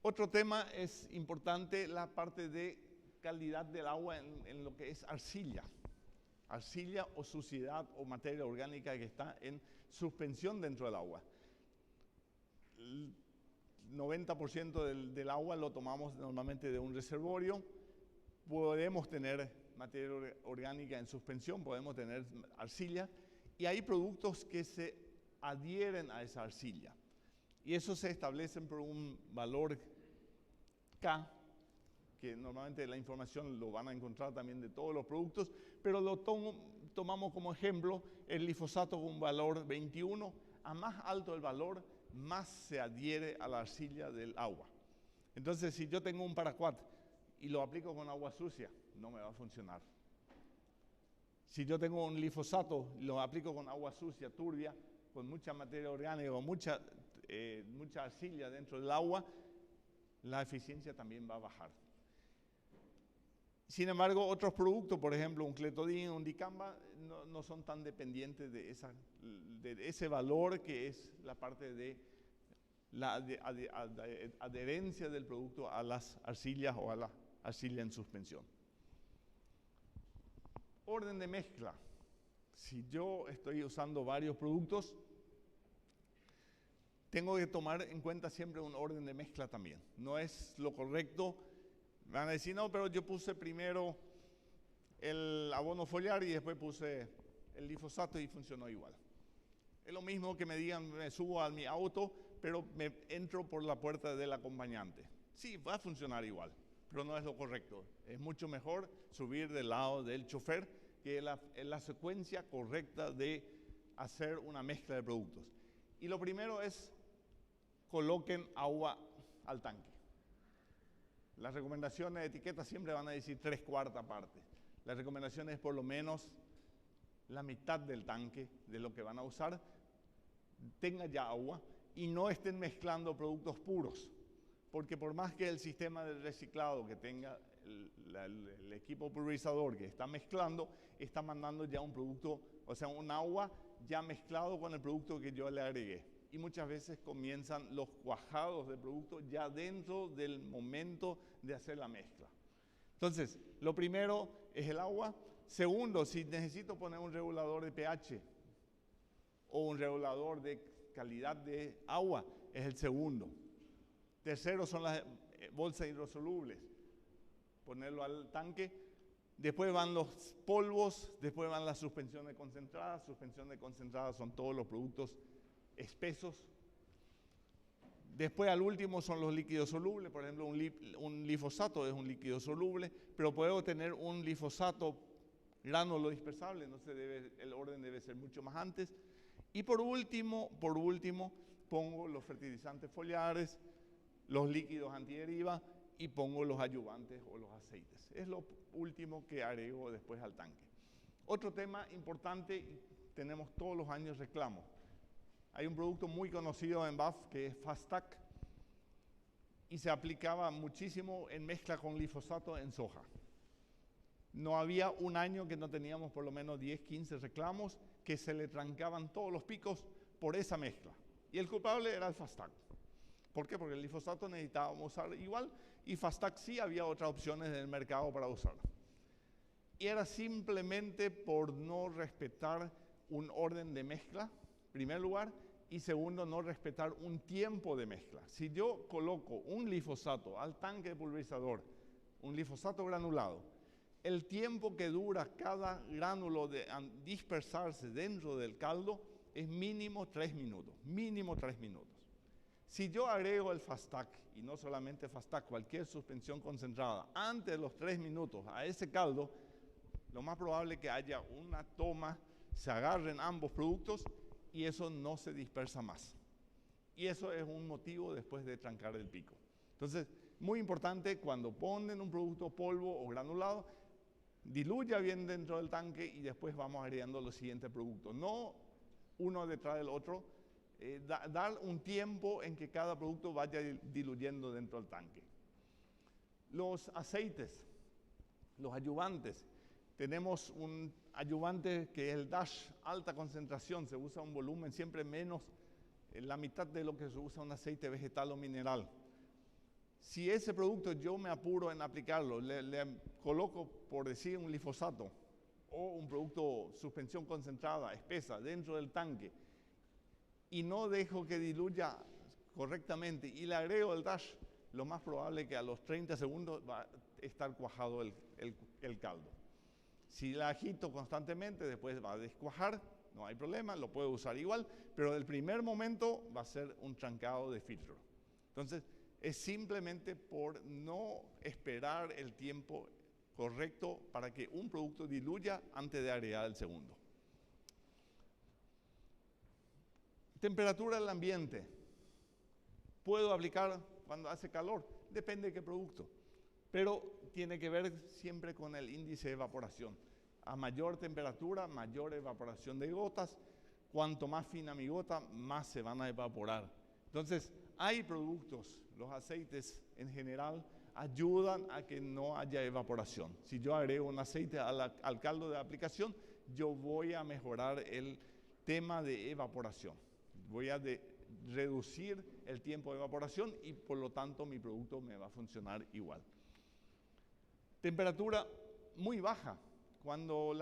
S2: Otro tema es importante, la parte de calidad del agua en lo que es arcilla. Arcilla o suciedad o materia orgánica que está en suspensión dentro del agua. El 90% del agua lo tomamos normalmente de un reservorio. Podemos tener materia orgánica en suspensión, podemos tener arcilla y hay productos que se adhieren a esa arcilla. Y eso se establecen por un valor K, que normalmente la información lo van a encontrar también de todos los productos, pero lo tomamos como ejemplo el glifosato con un valor 21. A más alto el valor, más se adhiere a la arcilla del agua. Entonces, si yo tengo un paraquat y lo aplico con agua sucia, no me va a funcionar. Si yo tengo un glifosato y lo aplico con agua sucia, turbia, con mucha materia orgánica o mucha arcilla dentro del agua, la eficiencia también va a bajar. Sin embargo, otros productos, por ejemplo, un cletodin, un dicamba, no son tan dependientes de ese valor que es la parte de la adherencia del producto a las arcillas o a la arcilla en suspensión. Orden de mezcla. Si yo estoy usando varios productos, tengo que tomar en cuenta siempre un orden de mezcla también. No es lo correcto. Van a decir, no, pero yo puse primero el abono foliar y después puse el glifosato y funcionó igual. Es lo mismo que me digan, me subo a mi auto, pero me entro por la puerta del acompañante. Sí, va a funcionar igual, pero no es lo correcto. Es mucho mejor subir del lado del chofer, que es la secuencia correcta de hacer una mezcla de productos. Y lo primero es, coloquen agua al tanque. Las recomendaciones de etiqueta siempre van a decir 3/4 partes. La recomendación es por lo menos la mitad del tanque de lo que van a usar tenga ya agua y no estén mezclando productos puros. Porque por más que el sistema de reciclado que tenga el equipo pulverizador que está mezclando, está mandando ya un producto, o sea, un agua ya mezclado con el producto que yo le agregué. Y muchas veces comienzan los cuajados de producto ya dentro del momento de hacer la mezcla. Entonces, lo primero es el agua. Segundo, si necesito poner un regulador de pH o un regulador de calidad de agua, es el segundo. Tercero son las bolsas hidrosolubles, ponerlo al tanque. Después van los polvos, después van las suspensiones concentradas. Suspensiones concentradas son todos los productos espesos. Después al último son los líquidos solubles, por ejemplo un glifosato es un líquido soluble, pero puedo tener un glifosato gránulo dispersable, entonces el orden debe ser mucho más antes. Y por último pongo los fertilizantes foliares, los líquidos antideriva y pongo los ayudantes o los aceites. Es lo último que agrego después al tanque. Otro tema importante, tenemos todos los años reclamos. Hay un producto muy conocido en BAF que es Fastac y se aplicaba muchísimo en mezcla con glifosato en soja. No había un año que no teníamos por lo menos 10, 15 reclamos que se le trancaban todos los picos por esa mezcla. Y el culpable era el Fastac. ¿Por qué? Porque el glifosato necesitábamos usar igual y Fastac sí había otras opciones en el mercado para usar. Y era simplemente por no respetar un orden de mezcla, en primer lugar, y segundo, no respetar un tiempo de mezcla. Si yo coloco un glifosato al tanque de pulverizador, un glifosato granulado, el tiempo que dura cada gránulo de dispersarse dentro del caldo es mínimo 3 minutos, mínimo 3 minutos. Si yo agrego el Fastac, y no solamente Fastac, cualquier suspensión concentrada, antes de los 3 minutos a ese caldo, lo más probable es que haya una toma, se agarren ambos productos y eso no se dispersa más. Y eso es un motivo después de trancar el pico. Entonces, muy importante cuando ponen un producto polvo o granulado, diluya bien dentro del tanque y después vamos agregando los siguientes productos. No uno detrás del otro, dar un tiempo en que cada producto vaya diluyendo dentro del tanque. Los aceites, los ayudantes. Tenemos un ayudante que es el DASH, alta concentración, se usa un volumen siempre menos, la mitad de lo que se usa un aceite vegetal o mineral. Si ese producto yo me apuro en aplicarlo, le coloco, por decir, un glifosato o un producto suspensión concentrada, espesa, dentro del tanque y no dejo que diluya correctamente y le agrego el DASH, lo más probable es que a los 30 segundos va a estar cuajado el caldo. Si la agito constantemente, después va a descuajar, no hay problema, lo puedo usar igual, pero el primer momento va a ser un trancado de filtro. Entonces, es simplemente por no esperar el tiempo correcto para que un producto diluya antes de agregar el segundo. Temperatura del ambiente. ¿Puedo aplicar cuando hace calor? Depende de qué producto. Pero tiene que ver siempre con el índice de evaporación. A mayor temperatura, mayor evaporación de gotas. Cuanto más fina mi gota, más se van a evaporar. Entonces, hay productos, los aceites en general, ayudan a que no haya evaporación. Si yo agrego un aceite al caldo de aplicación, yo voy a mejorar el tema de evaporación. Voy a reducir el tiempo de evaporación y por lo tanto mi producto me va a funcionar igual. Temperatura muy baja. Cuando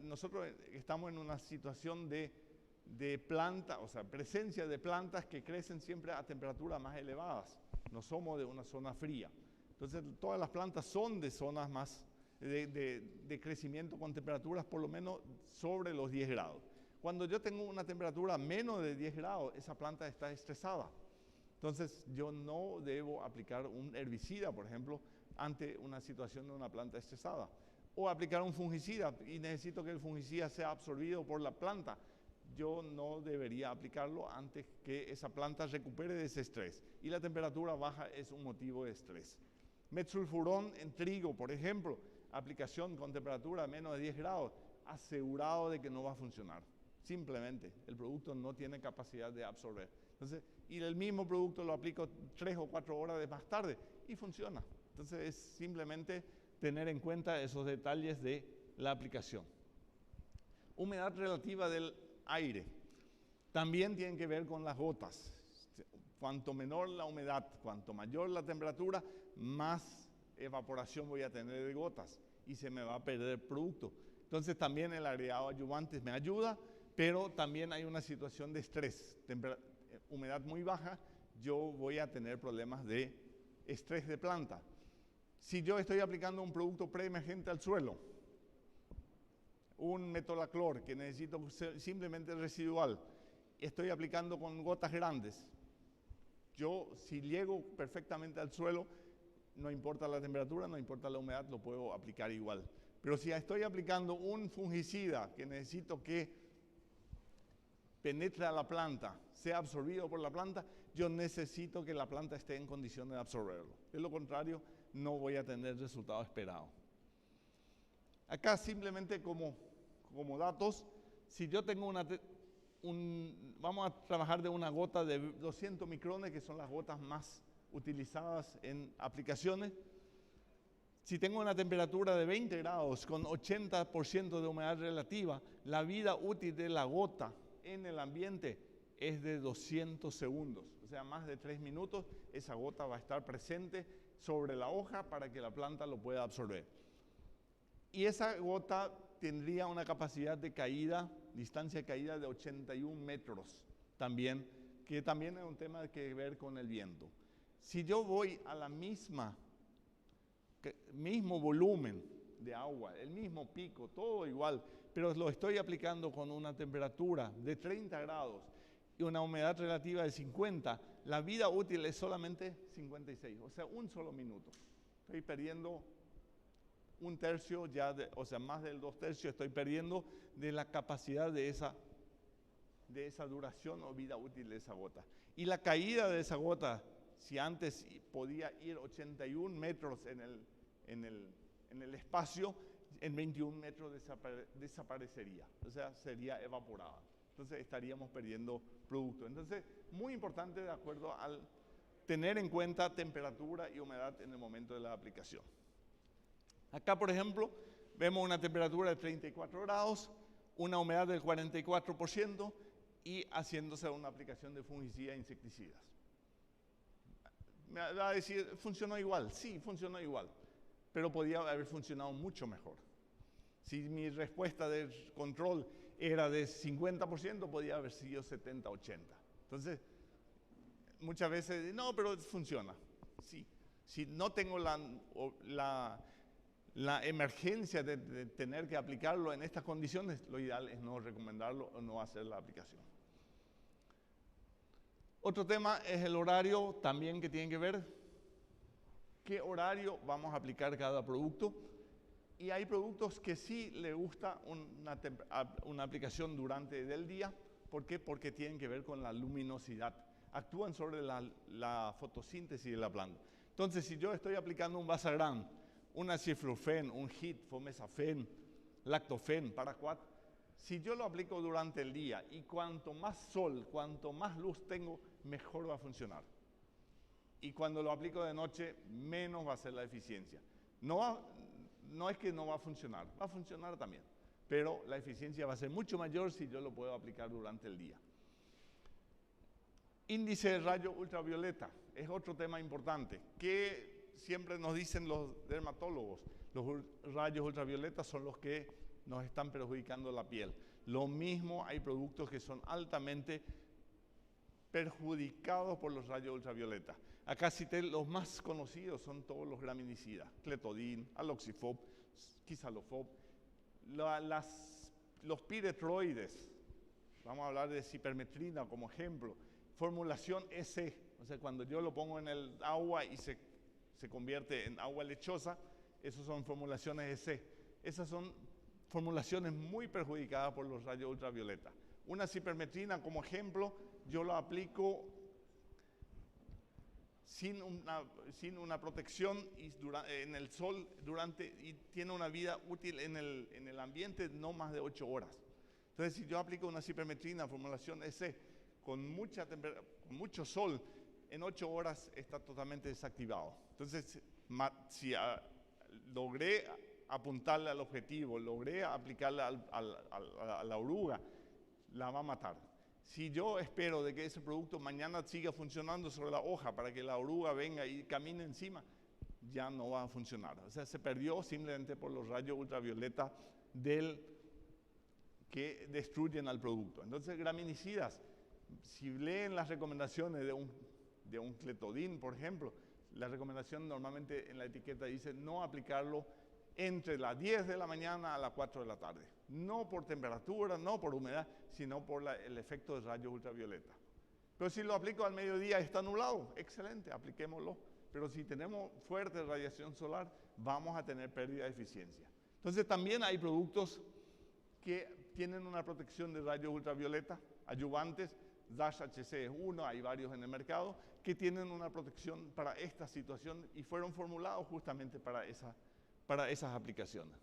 S2: nosotros estamos en una situación de planta, o sea, presencia de plantas que crecen siempre a temperaturas más elevadas. No somos de una zona fría. Entonces, todas las plantas son de zonas más de crecimiento con temperaturas por lo menos sobre los 10 grados. Cuando yo tengo una temperatura menos de 10 grados, esa planta está estresada. Entonces, yo no debo aplicar un herbicida, por ejemplo, ante una situación de una planta estresada. O aplicar un fungicida y necesito que el fungicida sea absorbido por la planta. Yo no debería aplicarlo antes que esa planta recupere de ese estrés. Y la temperatura baja es un motivo de estrés. Metsulfurón en trigo, por ejemplo, aplicación con temperatura menos de 10 grados, asegurado de que no va a funcionar. Simplemente, el producto no tiene capacidad de absorber. Entonces, y el mismo producto lo aplico 3 o 4 horas más tarde y funciona. Entonces, es simplemente tener en cuenta esos detalles de la aplicación. Humedad relativa del aire. También tiene que ver con las gotas. Cuanto menor la humedad, cuanto mayor la temperatura, más evaporación voy a tener de gotas y se me va a perder el producto. Entonces también el agregado ayudantes me ayuda, pero también hay una situación de estrés. Humedad muy baja, yo voy a tener problemas de estrés de planta. Si yo estoy aplicando un producto preemergente al suelo, un metolaclor que necesito simplemente residual, estoy aplicando con gotas grandes, yo si llego perfectamente al suelo, no importa la temperatura, no importa la humedad, lo puedo aplicar igual. Pero si estoy aplicando un fungicida que necesito que penetre a la planta, sea absorbido por la planta, yo necesito que la planta esté en condiciones de absorberlo. De lo contrario, no voy a tener el resultado esperado. Acá simplemente como datos, si yo tengo vamos a trabajar de una gota de 200 micrones, que son las gotas más utilizadas en aplicaciones. Si tengo una temperatura de 20 grados con 80% de humedad relativa, la vida útil de la gota en el ambiente es de 200 segundos. O sea, más de 3 minutos, esa gota va a estar presente sobre la hoja para que la planta lo pueda absorber. Y esa gota tendría una capacidad de caída, distancia de caída de 81 metros también, que también es un tema que ver con el viento. Si yo voy a la mismo volumen de agua, el mismo pico, todo igual, pero lo estoy aplicando con una temperatura de 30 grados y una humedad relativa de 50, la vida útil es solamente 56, o sea, un solo minuto. Estoy perdiendo un tercio, o sea, más del 2/3 estoy perdiendo de la capacidad de esa duración o vida útil de esa gota. Y la caída de esa gota, si antes podía ir 81 metros en el espacio, en 21 metros desaparecería, o sea, sería evaporada. Entonces estaríamos perdiendo producto. Entonces, muy importante de acuerdo al tener en cuenta temperatura y humedad en el momento de la aplicación. Acá, por ejemplo, vemos una temperatura de 34 grados, una humedad del 44% y haciéndose una aplicación de fungicidas e insecticidas. Me va a decir, ¿funcionó igual? Sí, funcionó igual, pero podía haber funcionado mucho mejor. Si mi respuesta de control era de 50%, podía haber sido 70-80%. Entonces, muchas veces, no, pero funciona. Sí, si no tengo la emergencia de tener que aplicarlo en estas condiciones, lo ideal es no recomendarlo o no hacer la aplicación. Otro tema es el horario también que tiene que ver qué horario vamos a aplicar cada producto. Y hay productos que sí le gusta una aplicación durante el día. ¿Por qué? Porque tienen que ver con la luminosidad. Actúan sobre la fotosíntesis de la planta. Entonces, si yo estoy aplicando un Vasagrán, un aciflofén, un HIT, Fomesafen, Lactofen, Paraquat, si yo lo aplico durante el día y cuanto más sol, cuanto más luz tengo, mejor va a funcionar. Y cuando lo aplico de noche, menos va a ser la eficiencia. No es que no va a funcionar también, pero la eficiencia va a ser mucho mayor si yo lo puedo aplicar durante el día. Índice de rayo ultravioleta es otro tema importante que siempre nos dicen los dermatólogos. Los rayos ultravioletas son los que nos están perjudicando la piel. Lo mismo, hay productos que son altamente perjudicados por los rayos ultravioleta. Acá cité los más conocidos, son todos los graminicidas, Cletodin, Aloxifob, Quizalofob, los piretroides, vamos a hablar de cipermetrina como ejemplo, formulación EC, o sea, cuando yo lo pongo en el agua y se convierte en agua lechosa, esas son formulaciones EC. Esas son formulaciones muy perjudicadas por los rayos ultravioleta. Una cipermetrina como ejemplo, yo lo aplico sin una protección en el sol y tiene una vida útil en el ambiente no más de 8 horas. Entonces, si yo aplico una cipermetrina formulación EC con mucho sol, en 8 horas está totalmente desactivado. Entonces, si logré apuntarle al objetivo, logré aplicarle a la oruga, la va a matar. Si yo espero de que ese producto mañana siga funcionando sobre la hoja para que la oruga venga y camine encima, ya no va a funcionar. O sea, se perdió simplemente por los rayos ultravioleta que destruyen al producto. Entonces, graminicidas, si leen las recomendaciones de un Cletodin, por ejemplo, la recomendación normalmente en la etiqueta dice no aplicarlo entre las 10 de la mañana a las 4 de la tarde. No por temperatura, no por humedad, sino por el efecto de rayos ultravioleta. Pero si lo aplico al mediodía está nublado, excelente, apliquémoslo. Pero si tenemos fuerte radiación solar, vamos a tener pérdida de eficiencia. Entonces también hay productos que tienen una protección de rayos ultravioleta, adyuvantes, Dash HC es uno, hay varios en el mercado, que tienen una protección para esta situación y fueron formulados justamente para esas aplicaciones.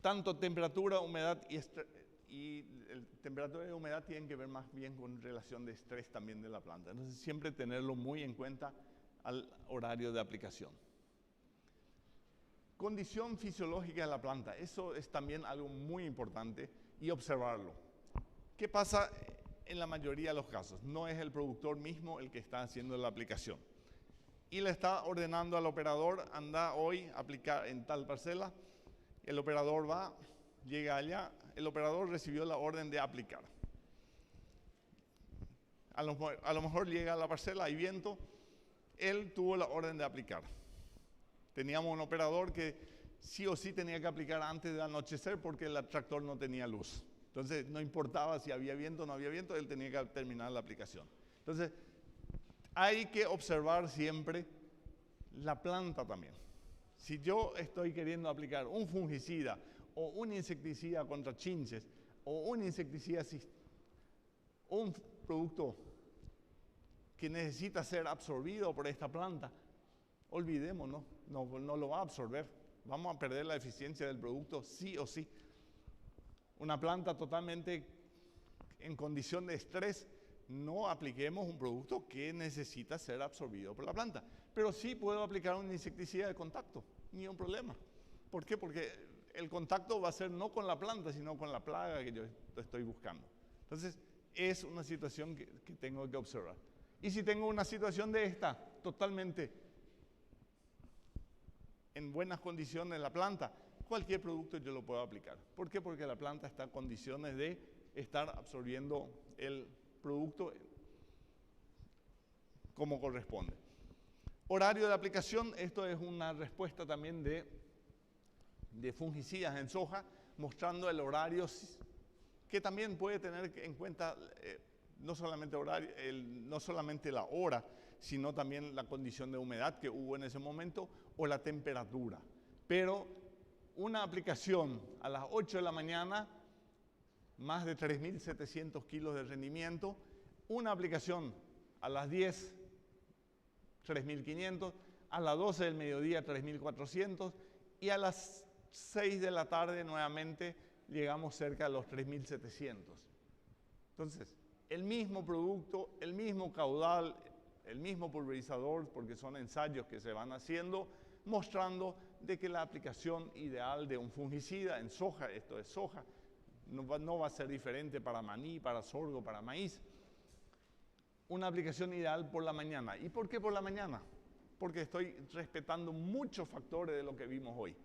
S2: Tanto temperatura, humedad temperatura y humedad tienen que ver más bien con relación de estrés también de la planta. Entonces siempre tenerlo muy en cuenta al horario de aplicación. Condición fisiológica de la planta, eso es también algo muy importante y observarlo. ¿Qué pasa en la mayoría de los casos? No es el productor mismo el que está haciendo la aplicación. Y le está ordenando al operador, anda hoy a aplicar en tal parcela. El operador va, llega allá, el operador recibió la orden de aplicar. A lo mejor llega a la parcela, hay viento, él tuvo la orden de aplicar. Teníamos un operador que sí o sí tenía que aplicar antes de anochecer porque el tractor no tenía luz. Entonces no importaba si había viento o no había viento, él tenía que terminar la aplicación. Entonces hay que observar siempre la planta también. Si yo estoy queriendo aplicar un fungicida o un insecticida contra chinches o un insecticida, un producto que necesita ser absorbido por esta planta, olvidémonos, no lo va a absorber. Vamos a perder la eficiencia del producto sí o sí. Una planta totalmente en condición de estrés, no apliquemos un producto que necesita ser absorbido por la planta. Pero sí puedo aplicar un insecticida de contacto, ni un problema. ¿Por qué? Porque el contacto va a ser no con la planta, sino con la plaga que yo estoy buscando. Entonces, es una situación que tengo que observar. Y si tengo una situación de esta, totalmente en buenas condiciones la planta, cualquier producto yo lo puedo aplicar. ¿Por qué? Porque la planta está en condiciones de estar absorbiendo el producto como corresponde. Horario de aplicación, esto es una respuesta también de fungicidas en soja, mostrando el horario que también puede tener en cuenta no solamente la hora, sino también la condición de humedad que hubo en ese momento o la temperatura. Pero una aplicación a las 8 de la mañana, más de 3.700 kilos de rendimiento. Una aplicación a las 10, 3.500. A las 12 del mediodía, 3.400. Y a las 6 de la tarde nuevamente llegamos cerca de los 3.700. Entonces, el mismo producto, el mismo caudal, el mismo pulverizador, porque son ensayos que se van haciendo, mostrando de que la aplicación ideal de un fungicida en soja, esto es soja, no va a ser diferente para maní, para sorgo, para maíz. Una aplicación ideal por la mañana. ¿Y por qué por la mañana? Porque estoy respetando muchos factores de lo que vimos hoy.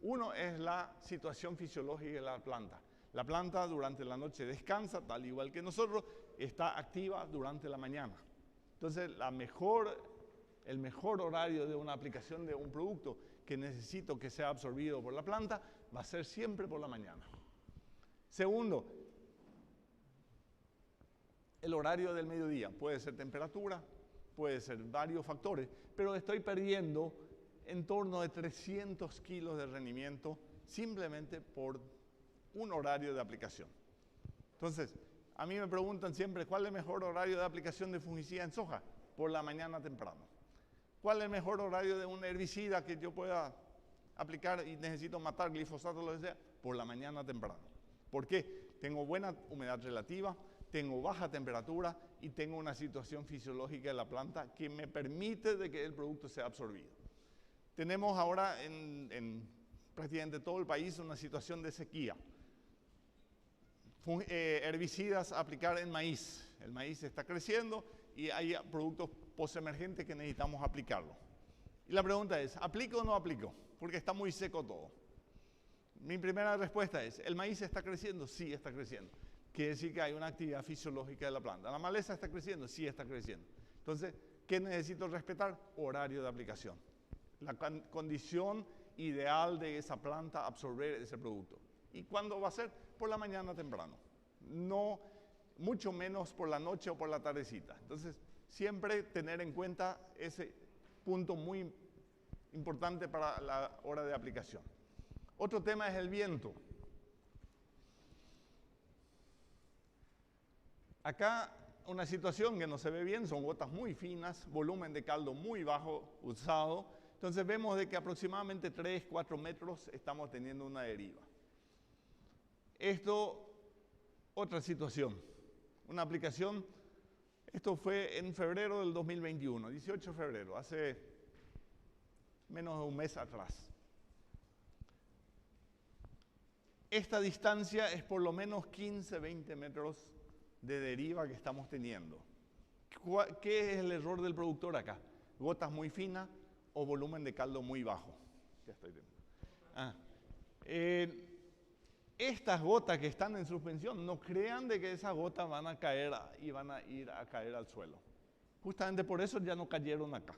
S2: Uno es la situación fisiológica de la planta. La planta durante la noche descansa, tal igual que nosotros, está activa durante la mañana. Entonces, el mejor horario de una aplicación de un producto que necesito que sea absorbido por la planta va a ser siempre por la mañana. Segundo, el horario del mediodía. Puede ser temperatura, puede ser varios factores, pero estoy perdiendo en torno de 300 kilos de rendimiento simplemente por un horario de aplicación. Entonces, a mí me preguntan siempre, ¿cuál es el mejor horario de aplicación de fungicida en soja? Por la mañana temprano. ¿Cuál es el mejor horario de un herbicida que yo pueda aplicar y necesito matar glifosato o lo que sea? Por la mañana temprano. ¿Por qué? Tengo buena humedad relativa, tengo baja temperatura y tengo una situación fisiológica de la planta que me permite de que el producto sea absorbido. Tenemos ahora en prácticamente todo el país una situación de sequía. Herbicidas a aplicar en maíz. El maíz está creciendo y hay productos postemergentes que necesitamos aplicarlo. Y la pregunta es, ¿aplico o no aplico? Porque está muy seco todo. Mi primera respuesta es, ¿el maíz está creciendo? Sí, está creciendo. Quiere decir que hay una actividad fisiológica de la planta. ¿La maleza está creciendo? Sí, está creciendo. Entonces, ¿qué necesito respetar? Horario de aplicación. La condición ideal de esa planta absorber ese producto. ¿Y cuándo va a ser? Por la mañana temprano. No, mucho menos por la noche o por la tardecita. Entonces, siempre tener en cuenta ese punto muy importante para la hora de aplicación. Otro tema es el viento. Acá una situación que no se ve bien, son gotas muy finas, volumen de caldo muy bajo usado. Entonces vemos de que aproximadamente 3-4 metros estamos teniendo una deriva. Esto, otra situación. Una aplicación Esto fue en febrero del 2021, 18 de febrero, hace menos de un mes atrás. Esta distancia es por lo menos 15, 20 metros de deriva que estamos teniendo. ¿Qué es el error del productor acá? Gotas muy finas o volumen de caldo muy bajo. Ya estoy estas gotas que están en suspensión, no crean de que esas gotas van a caer y van a ir a caer al suelo. Justamente por eso ya no cayeron acá.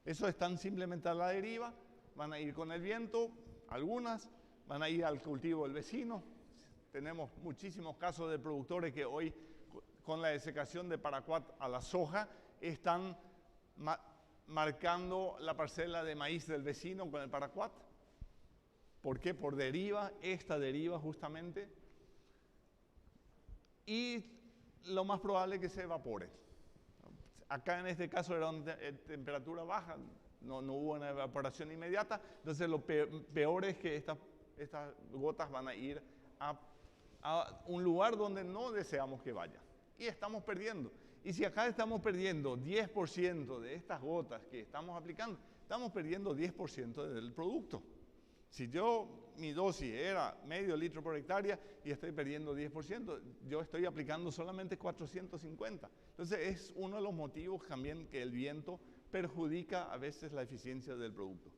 S2: Esos están simplemente a la deriva, van a ir con el viento, algunas van a ir al cultivo del vecino. Tenemos muchísimos casos de productores que hoy, con la desecación de paraquat a la soja, están marcando la parcela de maíz del vecino con el paraquat. ¿Por qué? Por deriva, esta deriva justamente. Y lo más probable es que se evapore. Acá en este caso era una temperatura baja, no hubo una evaporación inmediata. Entonces lo peor es que estas gotas van a ir a un lugar donde no deseamos que vaya. Y estamos perdiendo. Y si acá estamos perdiendo 10% de estas gotas que estamos aplicando, estamos perdiendo 10% del producto. Si mi dosis era medio litro por hectárea y estoy perdiendo 10%, yo estoy aplicando solamente 450. Entonces es uno de los motivos también que el viento perjudica a veces la eficiencia del producto.